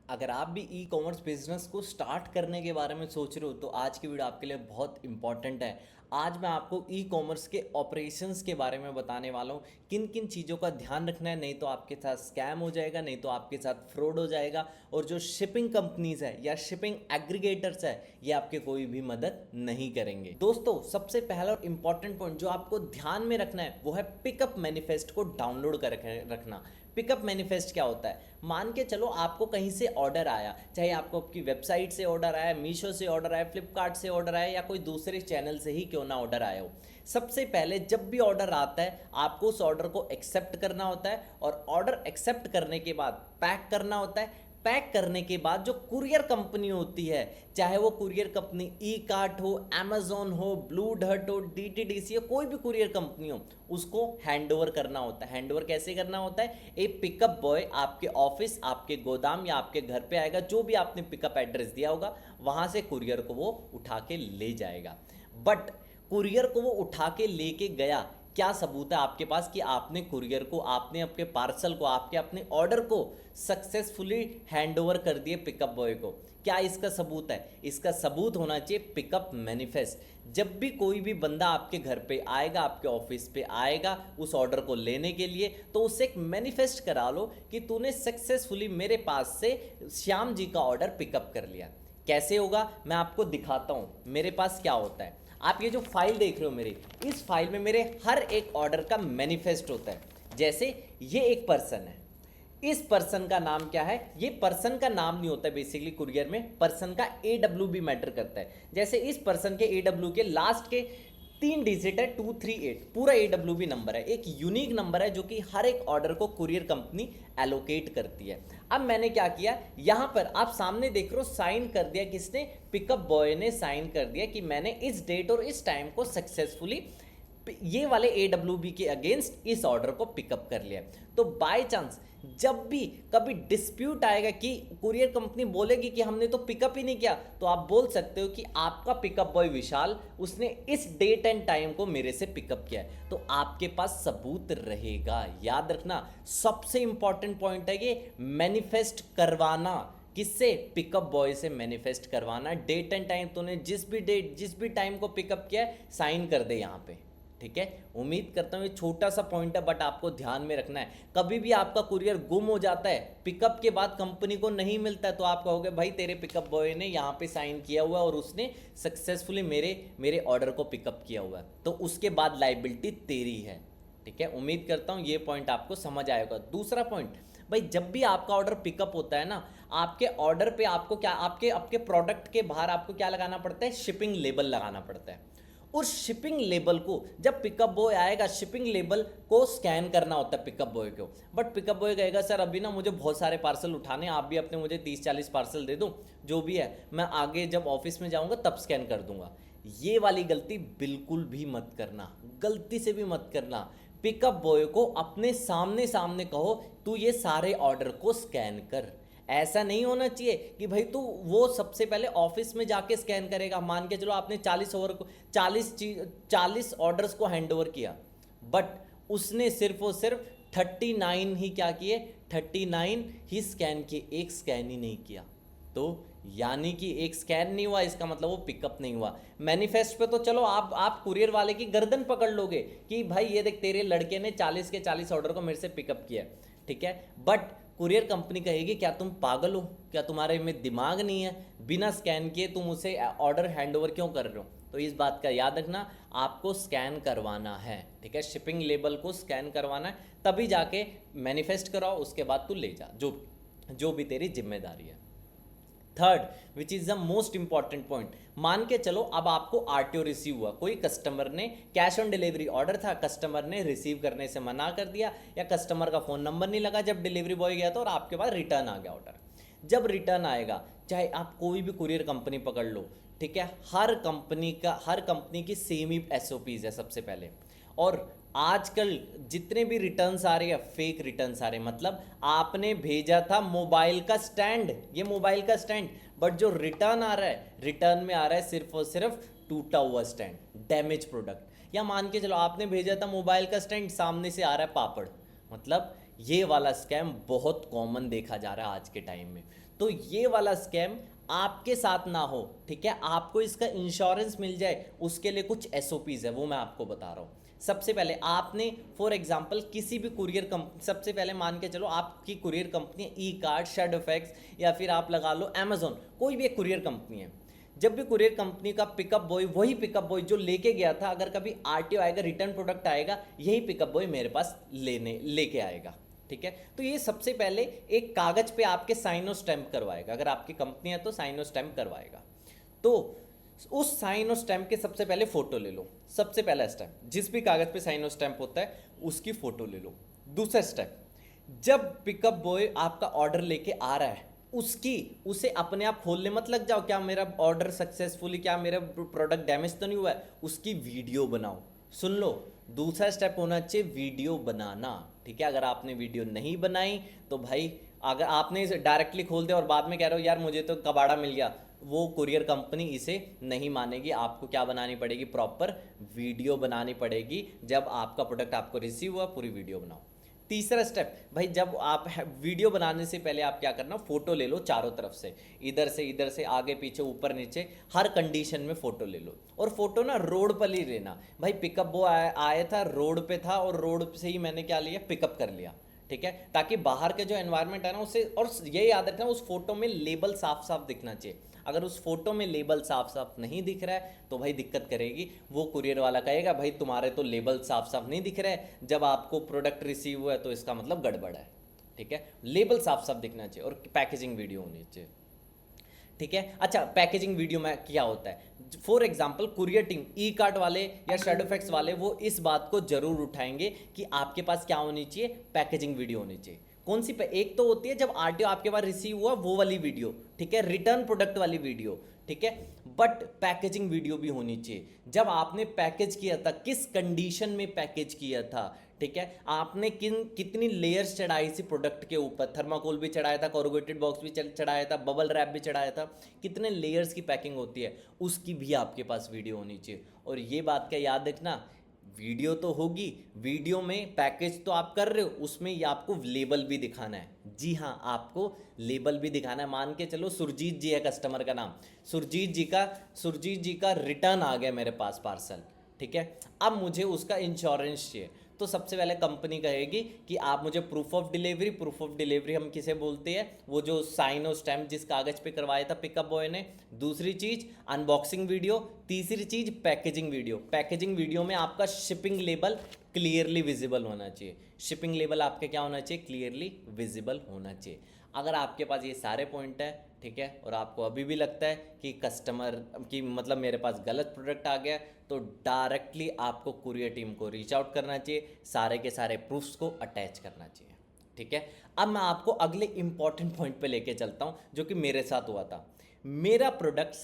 अगर आप भी ई कॉमर्स बिजनेस को स्टार्ट करने के बारे में सोच रहे हो तो आज की वीडियो आपके लिए बहुत इंपॉर्टेंट है। आज मैं आपको ई कॉमर्स के ऑपरेशंस के बारे में बताने वाला हूँ, किन किन चीज़ों का ध्यान रखना है, नहीं तो आपके साथ स्कैम हो जाएगा, नहीं तो आपके साथ फ्रॉड हो जाएगा। और जो शिपिंग कंपनीज है या शिपिंग एग्रीगेटर्स है ये आपके कोई भी मदद नहीं करेंगे। दोस्तों, सबसे पहला और इंपॉर्टेंट पॉइंट जो आपको ध्यान में रखना है वो है पिकअप मैनिफेस्ट को डाउनलोड कर रखना। पिकअप मैनिफेस्ट क्या होता है? मान के चलो आपको कहीं से ऑर्डर आया, चाहे आपको आपकी वेबसाइट से ऑर्डर आया, मीशो से ऑर्डर आया, फ्लिपकार्ट से ऑर्डर आया या कोई दूसरे चैनल से ही क्यों ना ऑर्डर आया हो। सबसे पहले जब भी ऑर्डर आता है आपको उस ऑर्डर को एक्सेप्ट करना होता है और ऑर्डर एक्सेप्ट करने के बाद पैक करना होता है। पैक करने के बाद जो कुरियर कंपनी होती है, चाहे वो कुरियर कंपनी ई कार्ट हो, अमेजोन हो, ब्लू डर्ट हो, डीटीडीसी हो, कोई भी कुरियर कंपनी हो, उसको हैंड ओवर करना होता है। हैंड ओवर कैसे करना होता है? एक पिकअप बॉय आपके ऑफिस, आपके गोदाम या आपके घर पे आएगा, जो भी आपने पिकअप एड्रेस दिया होगा वहां से कुरियर को वो उठा के ले जाएगा। बट कुरियर को वो उठा के लेके गया, क्या सबूत है आपके पास कि आपने कुरियर को, आपने अपने पार्सल को, आपके अपने ऑर्डर को सक्सेसफुली हैंड ओवर कर दिए पिकअप बॉय को? क्या इसका सबूत है? इसका सबूत होना चाहिए पिकअप मैनिफेस्ट। जब भी कोई भी बंदा आपके घर पे आएगा, आपके ऑफिस पे आएगा उस ऑर्डर को लेने के लिए, तो उससे एक मैनिफेस्ट करा लो कि तूने सक्सेसफुली मेरे पास से श्याम जी का ऑर्डर पिकअप कर लिया। कैसे होगा मैं आपको दिखाता हूँ। मेरे पास क्या होता है, आप ये जो फाइल देख रहे हो मेरी, इस फाइल में मेरे हर एक ऑर्डर का मैनिफेस्ट होता है। जैसे ये एक पर्सन है, इस पर्सन का नाम क्या है? ये पर्सन का नाम नहीं होता है बेसिकली कुरियर में, पर्सन का एडब्ल्यू भी मैटर करता है। जैसे इस पर्सन के एडब्ल्यू के लास्ट के 3 डिजिट है 238, पूरा एडब्ल्यू बी नंबर है, एक यूनिक नंबर है जो कि हर एक ऑर्डर को कुरियर कंपनी एलोकेट करती है। अब मैंने क्या किया, यहां पर आप सामने देख रहे हो साइन कर दिया, किसने? पिकअप बॉय ने साइन कर दिया कि मैंने इस डेट और इस टाइम को सक्सेसफुली ये वाले AWB के अगेंस्ट इस ऑर्डर को पिकअप कर लिया। तो बाय चांस जब भी कभी डिस्प्यूट आएगा कि कुरियर कंपनी बोलेगी कि हमने तो पिकअप ही नहीं किया, तो आप बोल सकते हो कि आपका पिकअप बॉय विशाल, उसने इस डेट एंड टाइम को मेरे से पिकअप किया है। तो आपके पास सबूत रहेगा। याद रखना, सबसे इंपॉर्टेंट पॉइंट है ये मैनिफेस्ट करवाना। किससे? पिकअप बॉय से मैनिफेस्ट करवाना। डेट एंड टाइम तूने जिस भी डेट, जिस भी टाइम को पिकअप किया है, साइन कर दे यहाँ पे। ठीक है, उम्मीद करता हूँ ये छोटा सा पॉइंट है बट आपको ध्यान में रखना है। कभी भी आपका कुरियर गुम हो जाता है, पिकअप के बाद कंपनी को नहीं मिलता है, तो आप कहोगे भाई तेरे पिकअप बॉय ने यहाँ पे साइन किया हुआ है और उसने सक्सेसफुली मेरे ऑर्डर को पिकअप किया हुआ है, तो उसके बाद लाइबिलिटी तेरी है। ठीक है, उम्मीद करता हूँ ये पॉइंट आपको समझ आएगा। दूसरा पॉइंट, भाई जब भी आपका ऑर्डर पिकअप होता है ना, आपके ऑर्डर पे आपको क्या, आपके आपके प्रोडक्ट के बाहर आपको क्या लगाना पड़ता है? शिपिंग लेबल लगाना पड़ता है। उस शिपिंग लेबल को जब पिकअप बॉय आएगा, शिपिंग लेबल को स्कैन करना होता है पिकअप बॉय को। बट पिकअप बॉय कहेगा सर अभी ना मुझे बहुत सारे पार्सल उठाने, आप भी अपने मुझे 30-40 पार्सल दे दो, जो भी है मैं आगे जब ऑफिस में जाऊंगा तब स्कैन कर दूंगा। ये वाली गलती बिल्कुल भी मत करना, गलती से भी मत करना। पिकअप बॉय को अपने सामने सामने कहो तू ये सारे ऑर्डर को स्कैन कर। ऐसा नहीं होना चाहिए कि भाई तू वो सबसे पहले ऑफिस में जाके स्कैन करेगा। मान के चलो आपने 40 ऑर्डर्स को हैंड ओवर किया, बट उसने सिर्फ और सिर्फ 39 ही क्या किए? 39 ही स्कैन किए, एक स्कैन ही नहीं किया। तो यानी कि एक स्कैन नहीं हुआ, इसका मतलब वो पिकअप नहीं हुआ। मैनिफेस्ट पे तो चलो आप कुरियर वाले की गर्दन पकड़ लोगे कि भाई ये देख तेरे लड़के ने 40 के 40 ऑर्डर को मेरे से पिकअप किया। ठीक है, बट कुरियर कंपनी कहेगी क्या तुम पागल हो, क्या तुम्हारे में दिमाग नहीं है, बिना स्कैन किए तुम उसे ऑर्डर हैंड ओवर क्यों कर रहे हो? तो इस बात का याद रखना, आपको स्कैन करवाना है। ठीक है, शिपिंग लेबल को स्कैन करवाना है, तभी जाके मैनिफेस्ट कराओ, उसके बाद तू ले जा, जो भी तेरी जिम्मेदारी है। Third, which is the most important point, मान के चलो अब आपको आरटीओ रिसीव हुआ, कोई कस्टमर ने कैश ऑन डिलीवरी ऑर्डर था, कस्टमर ने रिसीव करने से मना कर दिया या कस्टमर का फ़ोन नंबर नहीं लगा जब डिलीवरी बॉय गया था और आपके पास रिटर्न आ गया ऑर्डर। जब रिटर्न आएगा, चाहे आप कोई भी कुरियर कंपनी पकड़ लो, ठीक है, हर कंपनी की सेम ही एसओपीज है सबसे पहले। और आजकल जितने भी रिटर्न्स आ रहे हैं फेक रिटर्न्स आ रहे हैं, मतलब आपने भेजा था मोबाइल का स्टैंड, ये मोबाइल का स्टैंड, बट जो रिटर्न आ रहा है, रिटर्न में आ रहा है सिर्फ और सिर्फ टूटा हुआ स्टैंड, डैमेज प्रोडक्ट। या मान के चलो आपने भेजा था मोबाइल का स्टैंड, सामने से आ रहा है पापड़। मतलब ये वाला स्कैम बहुत कॉमन देखा जा रहा है आज के टाइम में। तो ये वाला स्कैम आपके साथ ना हो, ठीक है, आपको इसका इंश्योरेंस मिल जाए, उसके लिए कुछ एसओपीज है, वो मैं आपको बता रहा हूँ। सबसे पहले आपने फॉर एग्जांपल किसी भी कुरियर कंपनी, सबसे पहले मान के चलो आपकी कुरियर कंपनी ई कार्ड, शेडोफैक्स, या फिर आप लगा लो अमेजोन, कोई भी एक कुरियर कंपनी है। जब भी कुरियर कंपनी का पिकअप बॉय, वही पिकअप बॉय जो लेके गया था, अगर कभी आरटीओ आएगा, रिटर्न प्रोडक्ट आएगा, यही पिकअप बॉय मेरे पास लेके आएगा, ठीक है। तो ये सबसे पहले एक कागज पे आपके साइन और स्टैंप करवाएगा, अगर आपकी कंपनी है तो साइन और स्टैंप करवाएगा। तो उस साइन और स्टैंप के सबसे पहले फोटो ले लो, सबसे पहला स्टेप, जिस भी कागज पे साइन और स्टैंप होता है उसकी फोटो ले लो। दूसरा स्टेप, जब पिकअप बॉय आपका ऑर्डर लेके आ रहा है, उसे अपने आप खोलने मत लग जाओ, क्या मेरा ऑर्डर सक्सेसफुली, क्या मेरा प्रोडक्ट डैमेज तो नहीं हुआ है, उसकी वीडियो बनाओ। सुन लो, दूसरा स्टेप होना चाहिए वीडियो बनाना, ठीक है। अगर आपने वीडियो नहीं बनाई तो भाई, अगर आपने इसे डायरेक्टली खोल दिया और बाद में कह रहे हो यार मुझे तो कबाड़ा मिल गया, वो कुरियर कंपनी इसे नहीं मानेगी। आपको क्या बनानी पड़ेगी, प्रॉपर वीडियो बनानी पड़ेगी। जब आपका प्रोडक्ट आपको रिसीव हुआ, पूरी वीडियो बनाओ। तीसरा स्टेप, भाई जब आप वीडियो बनाने से पहले आप क्या करना, फोटो ले लो चारों तरफ से, इधर से आगे पीछे ऊपर नीचे, हर कंडीशन में फोटो ले लो। और फोटो ना रोड पर ही लेना, भाई पिकअप वो आया था, रोड पे था, और रोड से ही मैंने क्या लिया, पिकअप कर लिया, ठीक है। ताकि बाहर के जो एनवायरनमेंट है ना उससे, और ये याद रखना उस फोटो में लेबल साफ साफ दिखना चाहिए। अगर उस फोटो में लेबल साफ साफ नहीं दिख रहा है तो भाई दिक्कत करेगी। वो कुरियर वाला कहेगा भाई तुम्हारे तो लेबल साफ साफ नहीं दिख रहा है, जब आपको प्रोडक्ट रिसीव हुआ है तो इसका मतलब गड़बड़ है, ठीक है। लेबल साफ साफ दिखना चाहिए और पैकेजिंग वीडियो होनी चाहिए, ठीक है। अच्छा, पैकेजिंग वीडियो में क्या होता है, for example courier team, e cart वाले या शेडोफैक्स वाले, वो इस बात को जरूर उठाएंगे कि आपके पास क्या होनी चाहिए, पैकेजिंग वीडियो होनी चाहिए। कौन सी एक तो होती है जब आरटीओ आपके पास रिसीव हुआ वो वाली वीडियो, ठीक है, रिटर्न प्रोडक्ट वाली वीडियो, ठीक है। बट पैकेजिंग वीडियो भी होनी चाहिए, जब आपने पैकेज किया था, किस कंडीशन में पैकेज किया था, ठीक है, आपने कितनी लेयर्स चढ़ाई थी प्रोडक्ट के ऊपर, थर्माकोल भी चढ़ाया था, कोरुगेटेड बॉक्स भी चढ़ाया था, बबल रैप भी चढ़ाया था, कितने लेयर्स की पैकिंग होती है, उसकी भी आपके पास वीडियो होनी चाहिए। और ये बात का याद रखना, वीडियो तो होगी, वीडियो में पैकेज तो आप कर रहे हो, उसमें ये आपको लेबल भी दिखाना है। जी हाँ, आपको लेबल भी दिखाना है। मान के चलो सुरजीत जी है कस्टमर का नाम, सुरजीत जी का रिटर्न आ गया मेरे पास पार्सल, ठीक है। अब मुझे उसका इंश्योरेंस चाहिए, तो सबसे पहले कंपनी कहेगी कि आप मुझे प्रूफ ऑफ डिलीवरी हम किसे बोलते हैं, वो जो साइन और स्टैम्प जिस कागज पे करवाया था पिकअप बॉय ने। दूसरी चीज अनबॉक्सिंग वीडियो। तीसरी चीज पैकेजिंग वीडियो में आपका शिपिंग लेबल क्लियरली विजिबल होना चाहिए। शिपिंग लेबल आपके क्या होना चाहिए, क्लियरली विजिबल होना चाहिए। अगर आपके पास ये सारे पॉइंट है, ठीक है, और आपको अभी भी लगता है कि कस्टमर की मतलब मेरे पास गलत प्रोडक्ट आ गया, तो डायरेक्टली आपको कुरियर टीम को रीच आउट करना चाहिए, सारे के सारे प्रूफ्स को अटैच करना चाहिए, ठीक है। अब मैं आपको अगले इंपॉर्टेंट पॉइंट पे लेके चलता हूँ जो कि मेरे साथ हुआ था। मेरा प्रोडक्ट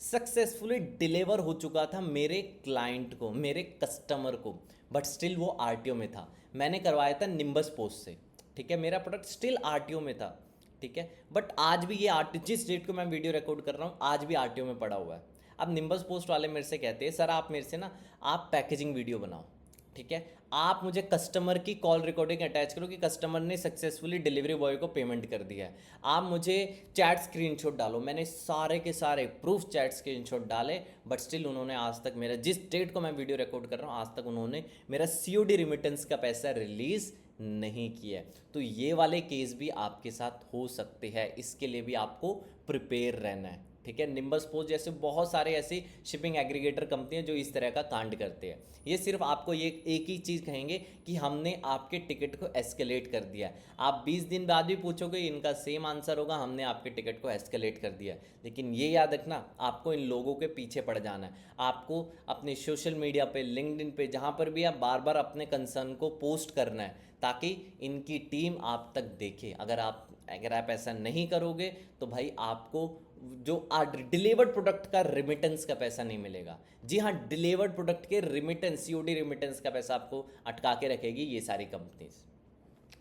सक्सेसफुली डिलीवर हो चुका था मेरे क्लाइंट को, मेरे कस्टमर को, बट स्टिल वो आरटीओ में था। मैंने करवाया था निम्बस पोस्ट से, ठीक है, मेरा प्रोडक्ट स्टिल आरटीओ में था, ठीक है। बट आज भी ये आरटीओ, जिस डेट को मैं वीडियो रिकॉर्ड कर रहा हूँ, आज भी आरटीओ में पड़ा हुआ है। अब निम्बस पोस्ट वाले मेरे से कहते हैं सर आप मेरे से ना, आप पैकेजिंग वीडियो बनाओ, ठीक है, आप मुझे कस्टमर की कॉल रिकॉर्डिंग अटैच करो कि कस्टमर ने सक्सेसफुली डिलीवरी बॉय को पेमेंट कर दिया है, आप मुझे चैट स्क्रीनशॉट डालो। मैंने सारे के सारे प्रूफ चैट स्क्रीनशॉट डाले, बट स्टिल उन्होंने आज तक मेरा, जिस डेट को मैं वीडियो रिकॉर्ड कर रहा हूँ, आज तक उन्होंने मेरा सीओडी रिमिटेंस का पैसा रिलीज़ नहीं किया है। तो ये वाले केस भी आपके साथ हो सकते हैं, इसके लिए भी आपको प्रिपेयर रहना है, ठीक है। निम्बस पोस्ट जैसे बहुत सारे ऐसी शिपिंग एग्रीगेटर कंपनी हैं जो इस तरह का कांड करते हैं। ये सिर्फ आपको ये एक ही चीज़ कहेंगे कि हमने आपके टिकट को एस्केलेट कर दिया। आप 20 दिन बाद भी पूछोगे, इनका सेम आंसर होगा, हमने आपके टिकट को एस्केलेट कर दिया। लेकिन ये याद रखना, आपको इन लोगों के पीछे पड़ जाना है। आपको अपने सोशल मीडिया पे, लिंक्डइन पे, जहाँ पर भी आप बार बार अपने कंसर्न को पोस्ट करना है, ताकि इनकी टीम आप तक देखे। अगर आप ऐसा नहीं करोगे तो भाई आपको जो डिलीवर्ड प्रोडक्ट का रिमिटेंस का पैसा नहीं मिलेगा। जी हाँ, डिलीवर्ड प्रोडक्ट के रिमिटेंस, सीओडी रिमिटेंस का पैसा आपको अटका के रखेगी ये सारी कंपनीज।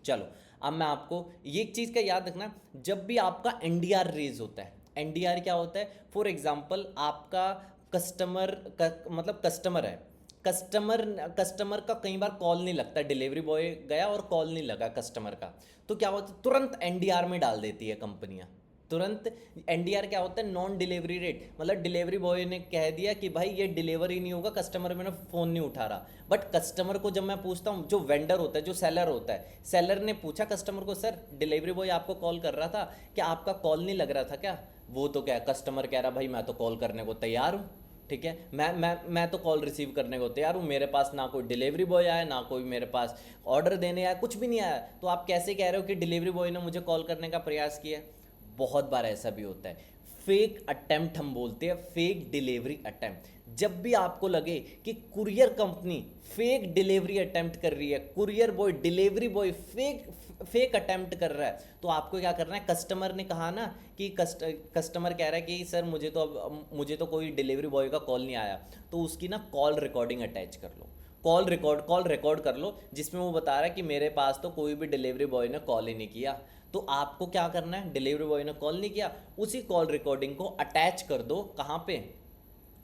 चलो, अब मैं आपको ये एक चीज़ का याद रखना, जब भी आपका एनडीआर रेज होता है, एनडीआर क्या होता है, फॉर एग्जांपल आपका कस्टमर है, कस्टमर कस्टमर का कई बार कॉल नहीं लगता, डिलीवरी बॉय गया और कॉल नहीं लगा कस्टमर का, तो क्या होता है, तुरंत एनडीआर में डाल देती है कंपनियां। तुरंत एनडीआर क्या होता है, नॉन डिलीवरी रेट, मतलब डिलीवरी बॉय ने कह दिया कि भाई ये डिलीवर ही नहीं होगा, कस्टमर मेरा फ़ोन नहीं उठा रहा। बट कस्टमर को जब मैं पूछता हूँ, जो वेंडर होता है, जो सेलर होता है, सेलर ने पूछा कस्टमर को, सर डिलीवरी बॉय आपको कॉल कर रहा था, क्या आपका कॉल नहीं लग रहा था क्या? वो तो क्या, कस्टमर कह रहा भाई मैं तो कॉल करने को तैयार हूँ, ठीक है, मैं तो कॉल रिसीव करने को तैयार हूँ, मेरे पास ना कोई डिलीवरी बॉय आया, ना कोई मेरे पास ऑर्डर देने आया, कुछ भी नहीं आया, तो आप कैसे कह रहे हो कि डिलीवरी बॉय ने मुझे कॉल करने का प्रयास किया? बहुत बार ऐसा भी होता है, फेक अटेम्प्ट हम बोलते हैं, फेक डिलीवरी अटेम्प्ट। जब भी आपको लगे कि courier company fake delivery attempt कर रही है, courier boy, delivery boy fake fake attempt कर रहा है, तो आपको क्या करना है, कस्टमर ने कहा ना कि कस्टमर कह रहा है कि सर मुझे तो कोई डिलीवरी बॉय का कॉल नहीं आया, तो उसकी ना कॉल रिकॉर्डिंग अटैच कर लो, कॉल रिकॉर्ड कर लो, जिसमें वो बता रहा है कि मेरे पास तो कोई भी डिलीवरी बॉय ने कॉल ही नहीं किया। तो आपको क्या करना है, डिलीवरी बॉय ने कॉल नहीं किया, उसी कॉल रिकॉर्डिंग को अटैच कर दो, कहाँ पे,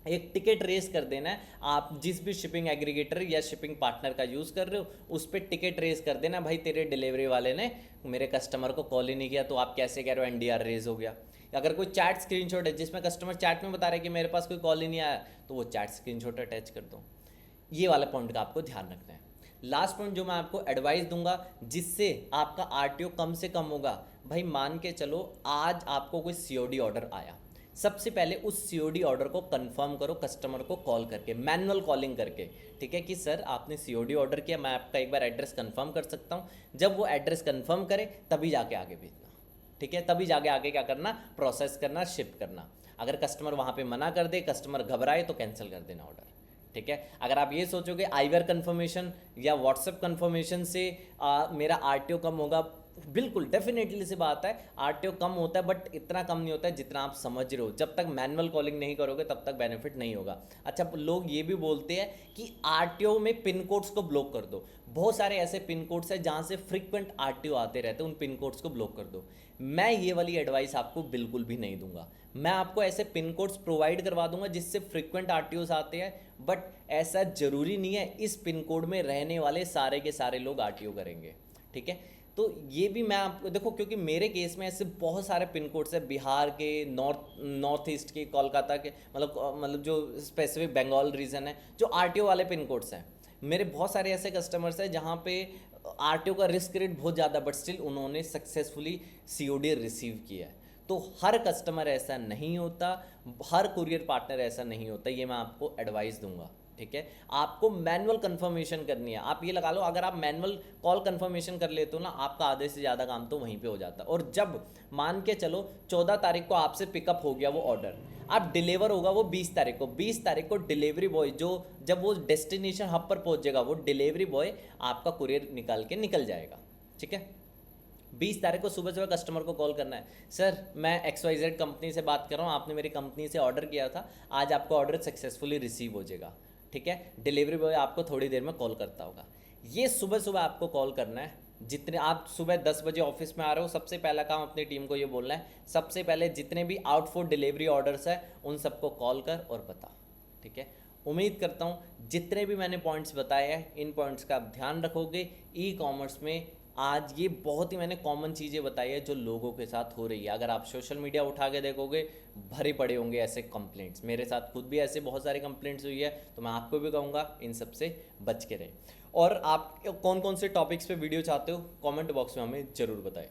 एक टिकट रेस कर देना है। आप जिस भी शिपिंग एग्रीगेटर या शिपिंग पार्टनर का यूज़ कर रहे हो, उस पर टिकट रेस कर देना, भाई तेरे डिलीवरी वाले ने मेरे कस्टमर को कॉल ही नहीं किया, तो आप कैसे कह रहे हो एनडीआर रेज हो गया। अगर कोई चैट स्क्रीनशॉट है जिसमें कस्टमर चैट में बता रहा है कि मेरे पास कोई कॉल ही नहीं आया, तो वो चैट स्क्रीनशॉट अटैच कर दो। ये वाला पॉइंट का आपको ध्यान रखना है। लास्ट पॉइंट जो मैं आपको एडवाइस दूंगा जिससे आपका आरटीओ कम से कम होगा, भाई मान के चलो आज आपको कोई सीओडी ऑर्डर आया, सबसे पहले उस सीओडी ऑर्डर को कंफर्म करो कस्टमर को कॉल करके, मैनुअल कॉलिंग करके, ठीक है, कि सर आपने सीओडी ऑर्डर किया, मैं आपका एक बार एड्रेस कंफर्म कर सकता हूँ। जब वो एड्रेस कंफर्म करे तभी जाके आगे भेजना, ठीक है, तभी जाके आगे क्या करना, प्रोसेस करना, शिप करना। अगर कस्टमर वहाँ पे मना कर दे, कस्टमर घबराए, तो कैंसिल कर देना ऑर्डर, ठीक है। अगर आप ये सोचोगे आईवेयर कंफर्मेशन या व्हाट्सएप कंफर्मेशन से मेरा आरटीओ कम होगा, बिल्कुल डेफिनेटली सी बात है, आरटीओ कम होता है, बट इतना कम नहीं होता है जितना आप समझ रहे हो। जब तक मैनुअल कॉलिंग नहीं करोगे तब तक बेनिफिट नहीं होगा। अच्छा, लोग ये भी बोलते हैं कि आरटीओ में पिन कोड्स को ब्लॉक कर दो। बहुत सारे ऐसे पिन कोड्स हैं जहाँ से फ्रीक्वेंट आरटीओ आते रहते हैं, उन पिन कोड्स को ब्लॉक कर दो। मैं ये वाली एडवाइस आपको बिल्कुल भी नहीं दूंगा। मैं आपको ऐसे पिन कोड्स प्रोवाइड करवा दूंगा जिससे फ्रीक्वेंट आरटीओज आते हैं, बट ऐसा जरूरी नहीं है इस पिन कोड में रहने वाले सारे के सारे लोग आरटीओ करेंगे, ठीक है। तो ये भी मैं आपको देखो, क्योंकि मेरे केस में ऐसे बहुत सारे पिन कोड्स हैं, बिहार के, नॉर्थ ईस्ट के, कोलकाता के, मतलब जो स्पेसिफिक बंगाल रीजन है, जो आरटीओ वाले पिन कोड्स हैं। मेरे बहुत सारे ऐसे कस्टमर्स हैं जहाँ पे आरटीओ का रिस्क रेट बहुत ज़्यादा, बट स्टिल उन्होंने सक्सेसफुली सीओडी रिसीव किया है। तो हर कस्टमर ऐसा नहीं होता, हर कुरियर पार्टनर ऐसा नहीं होता, ये मैं आपको एडवाइस दूंगा, ठीक है। आपको मैनुअल कंफर्मेशन करनी है। आप ये लगा लो, अगर आप मैनुअल कॉल कंफर्मेशन कर लेते हो ना, आपका आधे से ज़्यादा काम तो वहीं पे हो जाता है। और जब मान के चलो 14 तारीख को आपसे पिकअप हो गया वो ऑर्डर, आप डिलीवर होगा वो 20 तारीख को, 20 तारीख को डिलीवरी बॉय जो जब वो डेस्टिनेशन हब पर पहुंचेगा, वो डिलीवरी बॉय आपका कुरियर निकाल के निकल जाएगा, ठीक है। 20 तारीख को सुबह सुबह कस्टमर को कॉल करना है, सर मैं XYZ कंपनी से बात कर रहा हूँ, आपने मेरी कंपनी से ऑर्डर किया था, आज आपका ऑर्डर सक्सेसफुली रिसीव हो जाएगा, ठीक है। डिलीवरी बॉय आपको थोड़ी देर में कॉल करता होगा। ये सुबह सुबह आपको कॉल करना है। जितने आप सुबह 10 बजे ऑफिस में आ रहे हो, सबसे पहला काम अपनी टीम को ये बोलना है, सबसे पहले जितने भी आउट फॉर डिलीवरी ऑर्डर्स है उन सबको कॉल कर और बता, ठीक है। उम्मीद करता हूँ जितने भी मैंने पॉइंट्स बताए हैं, इन पॉइंट्स का आप ध्यान रखोगे। ई कॉमर्स में आज ये बहुत ही मैंने कॉमन चीज़ें बताई है जो लोगों के साथ हो रही है। अगर आप सोशल मीडिया उठा के देखोगे, भरे पड़े होंगे ऐसे कंप्लेंट्स। मेरे साथ खुद भी ऐसे बहुत सारे कंप्लेंट्स हुई है, तो मैं आपको भी कहूँगा इन सब से बच के रहें। और आप कौन कौन से टॉपिक्स पे वीडियो चाहते हो, कमेंट बॉक्स में हमें ज़रूर बताएं।